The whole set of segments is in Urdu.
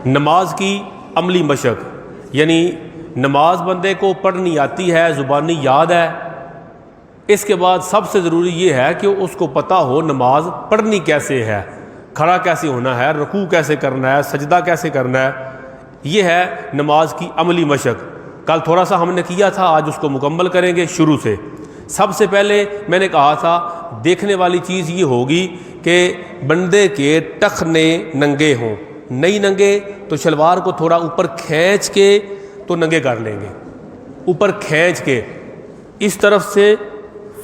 نماز کی عملی مشق، یعنی نماز بندے کو پڑھنی آتی ہے، زبانی یاد ہے، اس کے بعد سب سے ضروری یہ ہے کہ اس کو پتہ ہو نماز پڑھنی کیسے ہے، کھڑا کیسے ہونا ہے، رکوع کیسے کرنا ہے، سجدہ کیسے کرنا ہے. یہ ہے نماز کی عملی مشق. کل تھوڑا سا ہم نے کیا تھا، آج اس کو مکمل کریں گے شروع سے. سب سے پہلے میں نے کہا تھا دیکھنے والی چیز یہ ہوگی کہ بندے کے ٹخنے ننگے ہوں. نہیں ننگے تو شلوار کو تھوڑا اوپر کھینچ کے تو ننگے کر لیں گے، اوپر کھینچ کے، اس طرف سے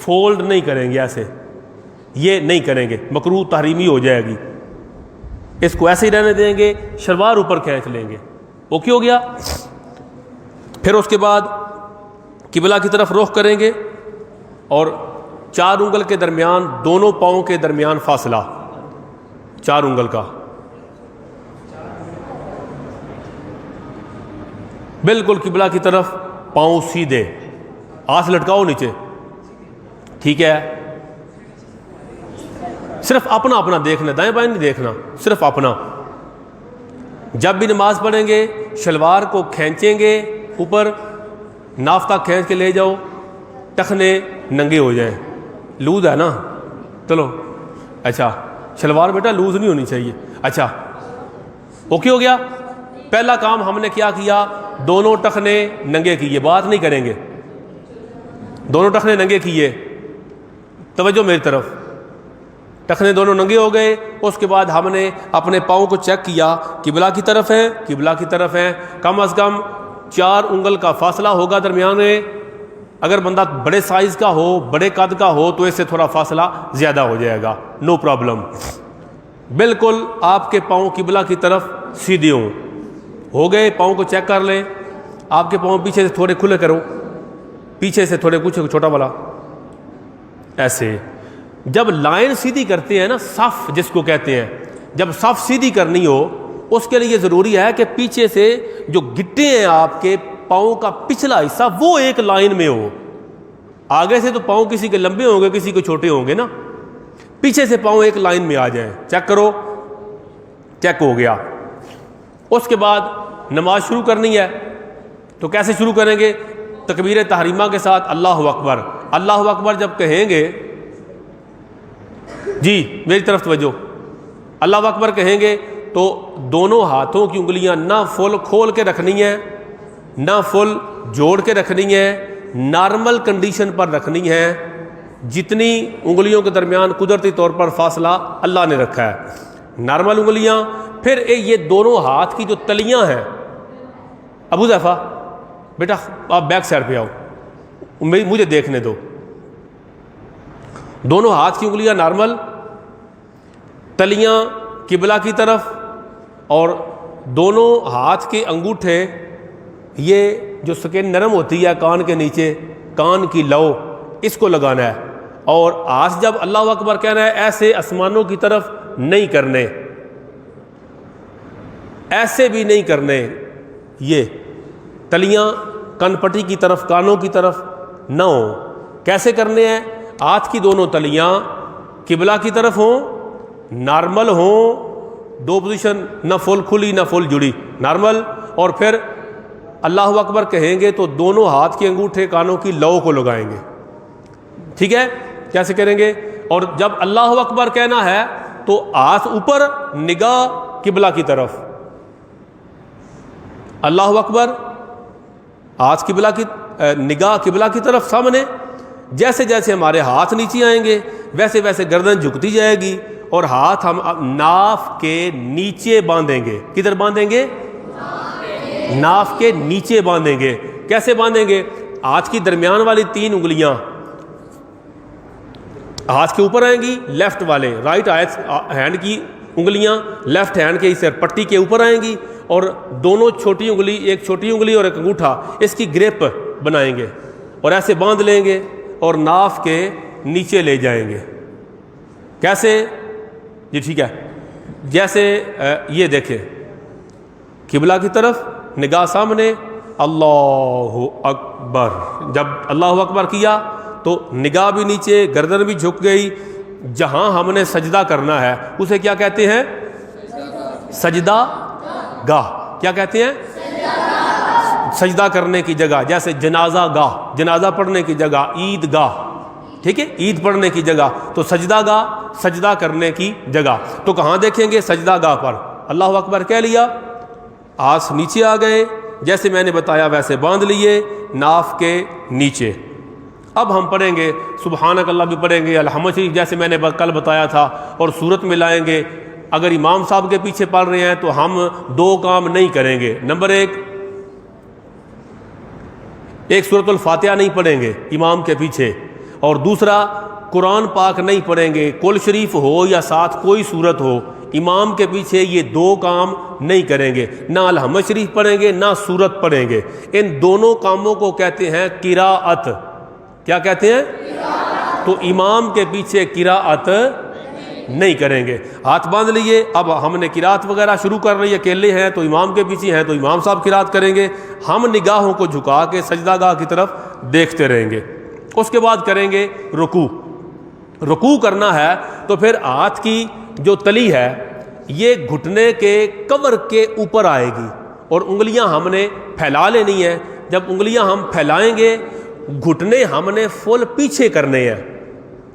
فولڈ نہیں کریں گے، ایسے یہ نہیں کریں گے، مکروہ تحریمی ہو جائے گی. اس کو ایسے ہی رہنے دیں گے، شلوار اوپر کھینچ لیں گے. اوکے ہو گیا. پھر اس کے بعد قبلہ کی طرف رخ کریں گے اور 4 انگل کے درمیان، دونوں پاؤں کے درمیان فاصلہ 4 انگل کا، بالکل قبلہ کی طرف، پاؤں سیدھے، ہاتھ لٹکاؤ نیچے. ٹھیک ہے، صرف اپنا اپنا دیکھنا، دائیں بائیں نہیں دیکھنا، صرف اپنا. جب بھی نماز پڑھیں گے شلوار کو کھینچیں گے اوپر، ناف تک کھینچ کے لے جاؤ، ٹخنے ننگے ہو جائیں. لوز ہے نا؟ چلو اچھا، شلوار بیٹا لوز نہیں ہونی چاہیے. اچھا اوکے ہو گیا. پہلا کام ہم نے کیا کیا؟ دونوں ٹخنے ننگے کیے، بات نہیں کریں گے، دونوں ٹخنے ننگے کیے. توجہ میری طرف، ٹخنے دونوں ننگے ہو گئے. اس کے بعد ہم نے اپنے پاؤں کو چیک کیا، قبلہ کی طرف ہے، قبلہ کی طرف ہے، کم از کم 4 انگل کا فاصلہ ہوگا درمیان میں. اگر بندہ بڑے سائز کا ہو، بڑے قد کا ہو تو اس سے تھوڑا فاصلہ زیادہ ہو جائے گا، نو پرابلم. بالکل آپ کے پاؤں قبلہ کی طرف سیدھے ہوں. ہو گئے؟ پاؤں کو چیک کر لیں. آپ کے پاؤں پیچھے سے تھوڑے کھلے کرو، پیچھے سے تھوڑے کچھ چھوٹا والا، ایسے. جب لائن سیدھی کرتے ہیں نا، صف جس کو کہتے ہیں، جب صف سیدھی کرنی ہو اس کے لیے ضروری ہے کہ پیچھے سے جو گٹے ہیں آپ کے پاؤں کا پچھلا حصہ وہ ایک لائن میں ہو. آگے سے تو پاؤں کسی کے لمبے ہوں گے، کسی کے چھوٹے ہوں گے نا، پیچھے سے پاؤں ایک لائن میں آ جائیں. چیک کرو، چیک ہو گیا. اس کے بعد نماز شروع کرنی ہے. تو کیسے شروع کریں گے؟ تکبیر تحریمہ کے ساتھ اللہ اکبر. اللہ اکبر جب کہیں گے، جی میری طرف توجہ، اللہ اکبر کہیں گے تو دونوں ہاتھوں کی انگلیاں نہ فل کھول کے رکھنی ہیں، نہ فل جوڑ کے رکھنی ہیں، نارمل کنڈیشن پر رکھنی ہیں. جتنی انگلیوں کے درمیان قدرتی طور پر فاصلہ اللہ نے رکھا ہے، نارمل انگلیاں. پھر یہ دونوں ہاتھ کی جو تلیاں ہیں، ابو ظیفہ بیٹا آپ بیک سائڈ پہ آؤ، مجھے دیکھنے دو. دونوں ہاتھ کی انگلیاں نارمل، تلیاں قبلہ کی طرف، اور دونوں ہاتھ کے انگوٹھے، یہ جو سکن نرم ہوتی ہے کان کے نیچے، کان کی لو، اس کو لگانا ہے. اور ہاتھ جب اللہ اکبر کہنا ہے ایسے آسمانوں کی طرف نہیں کرنے، ایسے بھی نہیں کرنے. یہ تلیاں کن پٹی کی طرف، کانوں کی طرف نہ ہوں. کیسے کرنے ہیں؟ ہاتھ کی دونوں تلیاں قبلہ کی طرف ہوں، نارمل ہوں، 2 پوزیشن، نہ فل کھلی نہ فل جڑی، نارمل. اور پھر اللہ اکبر کہیں گے تو دونوں ہاتھ کے انگوٹھے کانوں کی لو کو لگائیں گے. ٹھیک ہے؟ کیسے کریں گے؟ اور جب اللہ اکبر کہنا ہے تو ہاتھ اوپر، نگاہ قبلہ کی طرف. اللہ اکبر، ہاتھ قبلہ کی، نگاہ قبلہ کی طرف سامنے. جیسے جیسے ہمارے ہاتھ نیچے آئیں گے ویسے ویسے گردن جھکتی جائے گی، اور ہاتھ ہم ناف کے نیچے باندھیں گے. کدھر باندھیں گے؟ ناف کے نیچے باندھیں گے. کیسے باندھیں گے؟ ہاتھ کی درمیان والی 3 انگلیاں ہاتھ کے اوپر آئیں گی، لیفٹ والے رائٹ ہینڈ کی انگلیاں لیفٹ ہینڈ کے اس پٹی کے اوپر آئیں گی، اور دونوں چھوٹی انگلی، ایک چھوٹی انگلی اور ایک انگوٹھا، اس کی گریپ بنائیں گے اور ایسے باندھ لیں گے اور ناف کے نیچے لے جائیں گے. کیسے؟ جی ٹھیک ہے. جیسے یہ دیکھیں، قبلہ کی طرف، نگاہ سامنے، اللہ اکبر. جب اللہ اکبر کیا تو نگاہ بھی نیچے، گردن بھی جھک گئی. جہاں ہم نے سجدہ کرنا ہے اسے کیا کہتے ہیں؟ سجدہ گاہ. کیا کہتے ہیں؟ سجدہ کرنے کی جگہ. جیسے جنازہ گاہ, جنازہ پڑھنے کی جگہ, عید گاہ, ٹھیک ہے, عید پڑھنے کی جگہ. تو سجدہ گاہ, سجدہ کرنے کی جگہ. تو کہاں دیکھیں گے؟ سجدہ گاہ پر. اللہ اکبر کہہ لیا, ہاتھ نیچے آ گئے, جیسے میں نے بتایا ویسے باندھ لیے ناف کے نیچے. اب ہم پڑھیں گے سبحانک اللہ بھی پڑھیں گے, الحمد شریف جیسے میں نے کل بتایا تھا, اور صورت میں لائیں گے. اگر امام صاحب کے پیچھے پڑھ رہے ہیں تو ہم دو کام نہیں کریں گے. نمبر ایک سورۃ الفاتحہ نہیں پڑھیں گے امام کے پیچھے, اور دوسرا قرآن پاک نہیں پڑھیں گے, کل شریف ہو یا ساتھ کوئی صورت ہو, امام کے پیچھے یہ دو کام نہیں کریں گے. نہ الحمد شریف پڑھیں گے نہ صورت پڑھیں گے. ان دونوں کاموں کو کہتے ہیں قراءت. کیا کہتے ہیں؟ تو امام کے پیچھے قراءت نہیں کریں گے. ہاتھ باندھ لیے. اب ہم نے قراءت وغیرہ شروع کر رہی ہے, اکیلے ہیں تو امام کے پیچھے ہیں تو امام صاحب قراءت کریں گے. ہم نگاہوں کو جھکا کے سجدہ گاہ کی طرف دیکھتے رہیں گے. اس کے بعد کریں گے رکوع. رکوع کرنا ہے تو پھر ہاتھ کی جو تلی ہے یہ گھٹنے کے کور کے اوپر آئے گی, اور انگلیاں ہم نے پھیلا لینی ہے. جب انگلیاں ہم پھیلائیں گے, گھٹنے ہم نے فل پیچھے کرنے ہیں.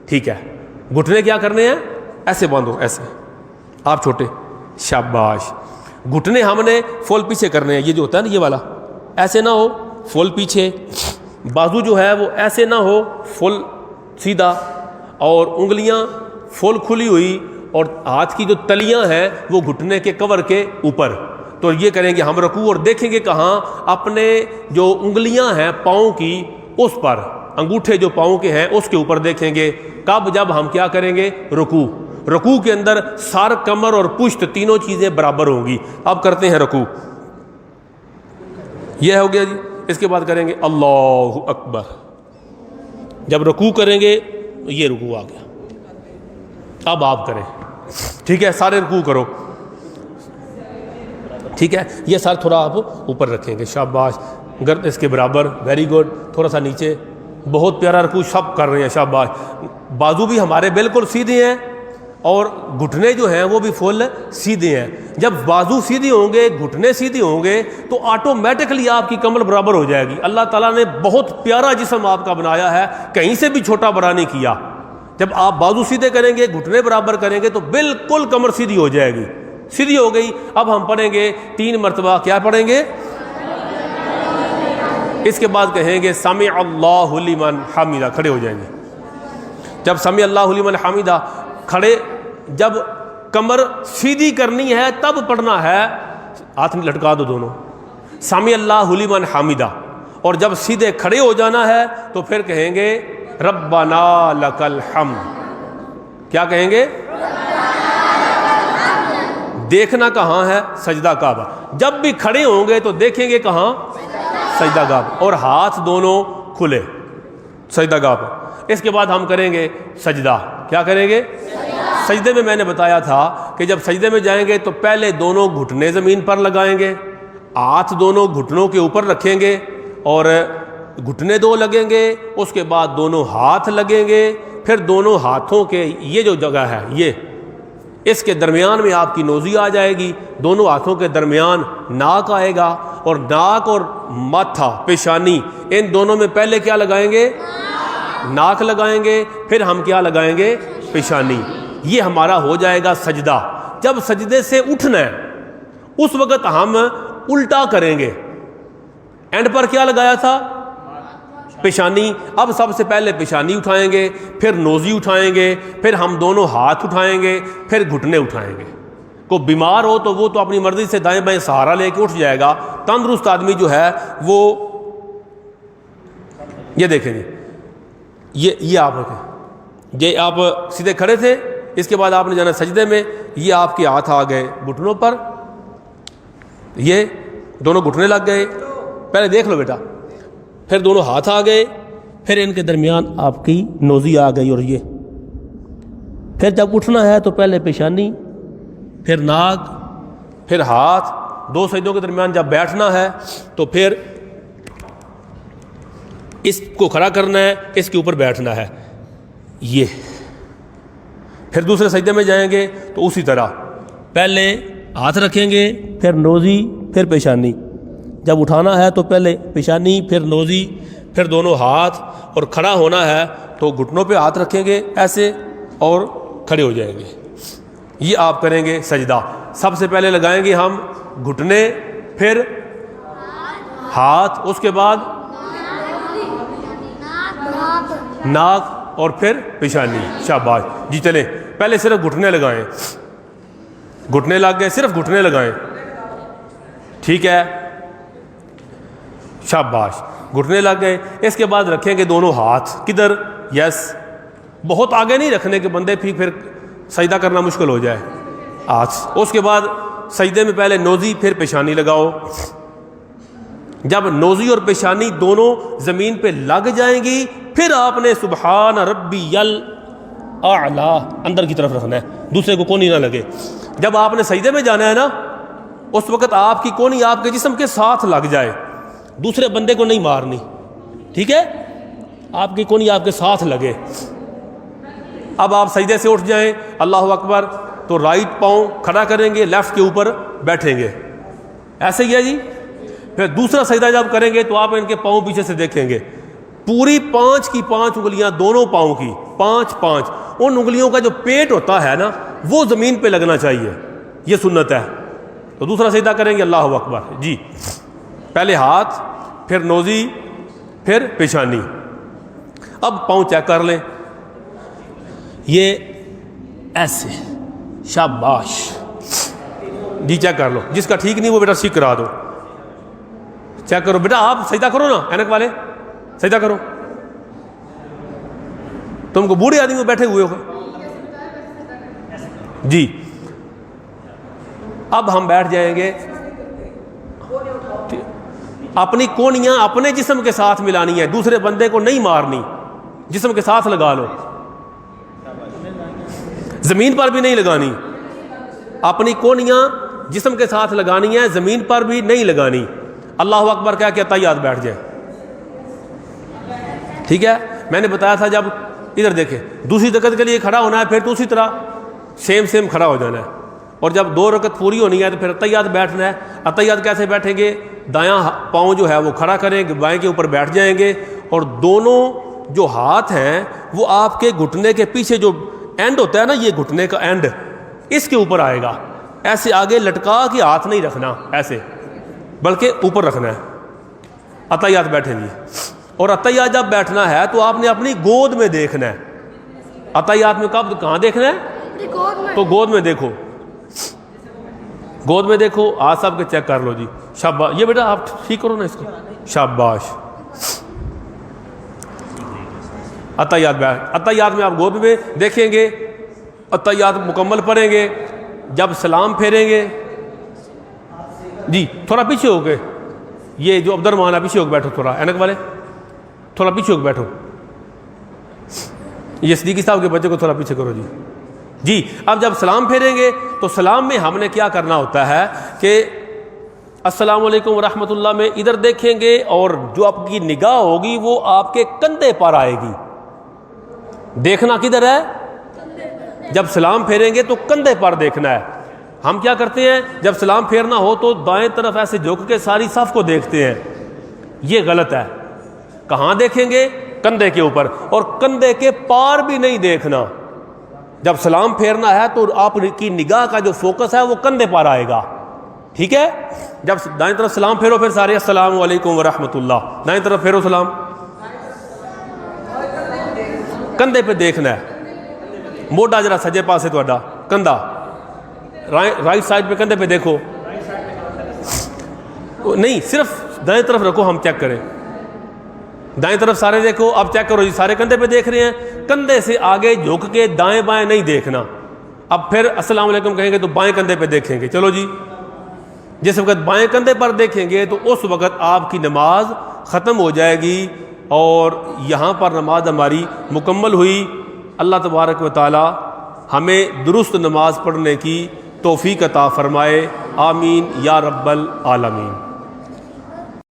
ٹھیک ہے, گھٹنے کیا کرنے ہیں؟ ایسے باندھو, ایسے آپ چھوٹے, شاباش. گھٹنے ہم نے فل پیچھے کرنے ہیں. یہ جو ہوتا ہے نا یہ والا, ایسے نہ ہو فل پیچھے. بازو جو ہے وہ ایسے نہ ہو فل سیدھا, اور انگلیاں فل کھلی ہوئی, اور ہاتھ کی جو تلیاں ہیں وہ گھٹنے کے کور کے اوپر. تو یہ کریں گے ہم رکوع, اور دیکھیں گے کہاں؟ اپنے جو انگلیاں ہیں پاؤں کی اس پر, انگوٹھے جو پاؤں کے ہیں اس کے اوپر دیکھیں گے. کب؟ جب ہم کیا کریں گے؟ رکوع. رکوع کے اندر سر, کمر اور پشت تینوں چیزیں برابر ہوں گی. اب کرتے ہیں رکوع. یہ ہو گیا جی. اس کے بعد کریں گے اللہ اکبر. جب رکوع کریں گے یہ رکوع آ گیا. اب آپ کریں. ٹھیک ہے, سارے رکوع کرو. ٹھیک ہے, یہ سر تھوڑا آپ اوپر رکھیں گے, شاباش. گرد اس کے برابر, ویری گڈ. تھوڑا سا نیچے, بہت پیارا رکوع سب کر رہے ہیں, شاباش. بازو بھی ہمارے بالکل سیدھے ہیں, اور گھٹنے جو ہیں وہ بھی فل سیدھے ہیں. جب بازو سیدھے ہوں گے, گھٹنے سیدھے ہوں گے, تو آٹومیٹکلی آپ کی کمر برابر ہو جائے گی. اللہ تعالیٰ نے بہت پیارا جسم آپ کا بنایا ہے, کہیں سے بھی چھوٹا بڑا نہیں کیا. جب آپ بازو سیدھے کریں گے, گھٹنے برابر کریں گے, تو بالکل کمر سیدھی ہو جائے گی. سیدھی ہو گئی. اب ہم پڑھیں گے 3 مرتبہ. کیا پڑھیں گے؟ اس کے بعد کہیں گے سمع اللہ لمن حمدہ. کھڑے ہو جائیں گے. جب سمع اللہ لمن حمدہ کھڑے, جب کمر سیدھی کرنی ہے تب پڑھنا ہے. ہاتھ میں لٹکا دو دونوں, سمع اللہ لمن حمدہ. اور جب سیدھے کھڑے ہو جانا ہے تو پھر کہیں گے ربنا لک الحمد. کیا کہیں گے؟ دیکھنا کہاں ہے؟ سجدہ کعبہ. جب بھی کھڑے ہوں گے تو دیکھیں گے کہاں؟ سجدہ گاہ, اور ہاتھ دونوں کھلے سجدہ گاہ پر. اس کے بعد ہم کریں گے سجدہ. کیا کریں گے؟ سجدے میں نے بتایا تھا کہ جب سجدے میں جائیں گے تو پہلے دونوں گھٹنے زمین پر لگائیں گے, ہاتھ دونوں گھٹنوں کے اوپر رکھیں گے, اور گھٹنے 2 لگیں گے. اس کے بعد دونوں ہاتھ لگیں گے. پھر دونوں ہاتھوں کے یہ جو جگہ ہے, یہ اس کے درمیان میں آپ کی نوزی آ جائے گی. دونوں ہاتھوں کے درمیان ناک آئے گا, اور ناک اور ماتھا, پیشانی, ان دونوں میں پہلے کیا لگائیں گے؟ ناک لگائیں گے. پھر ہم کیا لگائیں گے؟ پیشانی. یہ ہمارا ہو جائے گا سجدہ. جب سجدے سے اٹھنا ہے اس وقت ہم الٹا کریں گے. اینڈ پر کیا لگایا تھا؟ پیشانی. اب سب سے پہلے پیشانی اٹھائیں گے, پھر نوزی اٹھائیں گے, پھر ہم دونوں ہاتھ اٹھائیں گے, پھر گھٹنے اٹھائیں گے. کوئی بیمار ہو تو وہ تو اپنی مرضی سے دائیں بائیں سہارا لے کے اٹھ جائے گا. تندرست آدمی جو ہے وہ یہ دیکھیں گے, یہ آپ رکھیں. یہ آپ سیدھے کھڑے تھے, اس کے بعد آپ نے جانا سجدے میں. یہ آپ کے ہاتھ آ گئے گھٹنوں پر, یہ دونوں گھٹنے لگ گئے. پہلے دیکھ لو بیٹا. پھر دونوں ہاتھ آ گئے, پھر ان کے درمیان آپ کی نوزی آ گئی, اور یہ پھر جب اٹھنا ہے تو پہلے پیشانی, پھر ناک, پھر ہاتھ. 2 سجدوں کے درمیان جب بیٹھنا ہے تو پھر اس کو کھڑا کرنا ہے, اس کے اوپر بیٹھنا ہے. یہ پھر دوسرے سجدے میں جائیں گے تو اسی طرح پہلے ہاتھ رکھیں گے، پھر نوزی، پھر پیشانی. جب اٹھانا ہے تو پہلے پیشانی، پھر نوزی، پھر دونوں ہاتھ، اور کھڑا ہونا ہے تو گھٹنوں پہ ہاتھ رکھیں گے ایسے اور کھڑے ہو جائیں گے. یہ آپ کریں گے سجدہ. سب سے پہلے لگائیں گے ہم گھٹنے، پھر ہاتھ، اس کے بعد ناک، اور پھر پیشانی. شاباش جی. چلیں پہلے صرف گھٹنے لگائیں. گھٹنے لگ گئے، صرف گھٹنے لگائیں. ٹھیک ہے، شاباش. گھٹنے لگ گئے. اس کے بعد رکھیں گے دونوں ہاتھ. کدھر؟ یس. بہت آگے نہیں رکھنے کے بندے پھر سجدہ کرنا مشکل ہو جائے. ہاتھ. اس کے بعد سجدے میں پہلے نوزی، پھر پیشانی لگاؤ. جب نوزی اور پیشانی دونوں زمین پہ لگ جائیں گی، پھر آپ نے سبحان ربی الاعلیٰ اندر کی طرف رکھنا ہے، دوسرے کو کونی نہ لگے. جب آپ نے سجدے میں جانا ہے نا، اس وقت آپ کی کونی آپ کے جسم کے ساتھ لگ جائے، دوسرے بندے کو نہیں مارنی. ٹھیک ہے، آپ کی کونی آپ کے ساتھ لگے. اب آپ سجدے سے اٹھ جائیں، اللہ اکبر، تو رائٹ پاؤں کھڑا کریں گے، لیفٹ کے اوپر بیٹھیں گے. ایسے ہی ہے جی. پھر دوسرا سجدہ جب کریں گے تو آپ ان کے پاؤں پیچھے سے دیکھیں گے، پوری 5 کی 5 انگلیاں دونوں پاؤں کی 5 ان انگلیوں کا جو پیٹ ہوتا ہے نا وہ زمین پہ لگنا چاہیے. یہ سنت ہے. تو دوسرا سجدہ کریں گے، اللہ اکبر جی. پہلے ہاتھ، پھر نوزی، پھر پیشانی. اب پاؤں چیک کر لیں، یہ ایسے. شاباش جی. چیک کر لو. جس کا ٹھیک نہیں وہ بیٹا ٹھیک کرا دو. چیک کرو بیٹا. آپ سجدہ کرو نا، اینک والے سجدہ کرو. تم کو بوڑھے آدمی بیٹھے ہوئے ہو جی. اب ہم بیٹھ جائیں گے. اپنی کونیاں اپنے جسم کے ساتھ ملانی ہے، دوسرے بندے کو نہیں مارنی. جسم کے ساتھ لگا لو، زمین پر بھی نہیں لگانی. اپنی کونیاں جسم کے ساتھ لگانی ہے، زمین پر بھی نہیں لگانی. اللہ اکبر کہہ کے تحیات بیٹھ جائیں. ٹھیک ہے. میں نے بتایا تھا جب ادھر دیکھیں دوسری رکعت کے لیے کھڑا ہونا ہے، پھر تو اسی طرح سیم کھڑا ہو جانا ہے. اور جب 2 رکعت پوری ہونی ہے تو پھر تحیات بیٹھنا ہے. تحیات کیسے بیٹھیں گے؟ دایاں پاؤں جو ہے وہ کھڑا کریں گے، بائیں کے اوپر بیٹھ جائیں گے، اور دونوں جو ہاتھ ہیں وہ آپ کے گھٹنے کے پیچھے جو اینڈ ہوتا ہے نا، یہ گھٹنے کا اینڈ اس کے اوپر آئے گا. ایسے آگے لٹکا کے ہاتھ نہیں رکھنا ایسے، بلکہ اوپر رکھنا ہے. اتحیات بیٹھیں گی. اور اتحیات جب بیٹھنا ہے تو آپ نے اپنی گود میں دیکھنا ہے. اتحیات میں کہاں دیکھنا ہے؟ تو گود میں دیکھو. گود میں دیکھو. ہاتھ سب کے چیک کر لو جی. شاباش. یہ بیٹا آپ ٹھیک کرو نا اس کو. شاباش. اتحیات میں آپ گود میں دیکھیں گے. اتحیات مکمل پڑھیں گے. جب سلام پھیریں گے جی، تھوڑا پیچھے ہو گئے. یہ جو عبد الرحمان ہے پیچھے ہو کے بیٹھو. تھوڑا اینک والے تھوڑا پیچھے ہو کے بیٹھو. یہ صدیقی صاحب کے بچے کو تھوڑا پیچھے کرو جی. اب جب سلام پھیریں گے تو سلام میں ہم نے کیا کرنا ہوتا ہے کہ السلام علیکم ورحمۃ اللہ میں ادھر دیکھیں گے، اور جو آپ کی نگاہ ہوگی وہ آپ کے کندھے پر آئے گی. دیکھنا کدھر ہے؟ جب سلام پھیریں گے تو کندھے پر دیکھنا ہے. ہم کیا کرتے ہیں جب سلام پھیرنا ہو تو دائیں طرف ایسے جھک کے ساری صف کو دیکھتے ہیں. یہ غلط ہے. کہاں دیکھیں گے؟ کندھے کے اوپر. اور کندھے کے پار بھی نہیں دیکھنا. جب سلام پھیرنا ہے تو آپ کی نگاہ کا جو فوکس ہے وہ کندھے پر آئے گا. ٹھیک ہے. جب دائیں طرف سلام پھیرو پھر سارے السلام علیکم ورحمۃ اللہ. دائیں طرف پھیرو سلام. کندھے پہ دیکھنا ہے. موڈا ذرا سجے پاسے تھوڑا کندھا رائٹ سائڈ پہ کندھے پہ دیکھو. نہیں صرف دائیں طرف رکھو. ہم چیک کریں. دائیں طرف سارے دیکھو. اب چیک کرو جی. سارے کندھے پہ دیکھ رہے ہیں. کندھے سے آگے جھک کے دائیں بائیں نہیں دیکھنا. اب پھر السلام علیکم کہیں گے تو بائیں کندھے پہ دیکھیں گے. چلو جی. جس وقت بائیں کندھے پر دیکھیں گے تو اس وقت آپ کی نماز ختم ہو جائے گی اور یہاں پر نماز ہماری مکمل ہوئی. اللہ تبارک و تعالی ہمیں درست نماز پڑھنے کی توفیق عطا فرمائے. آمین یا رب العالمین.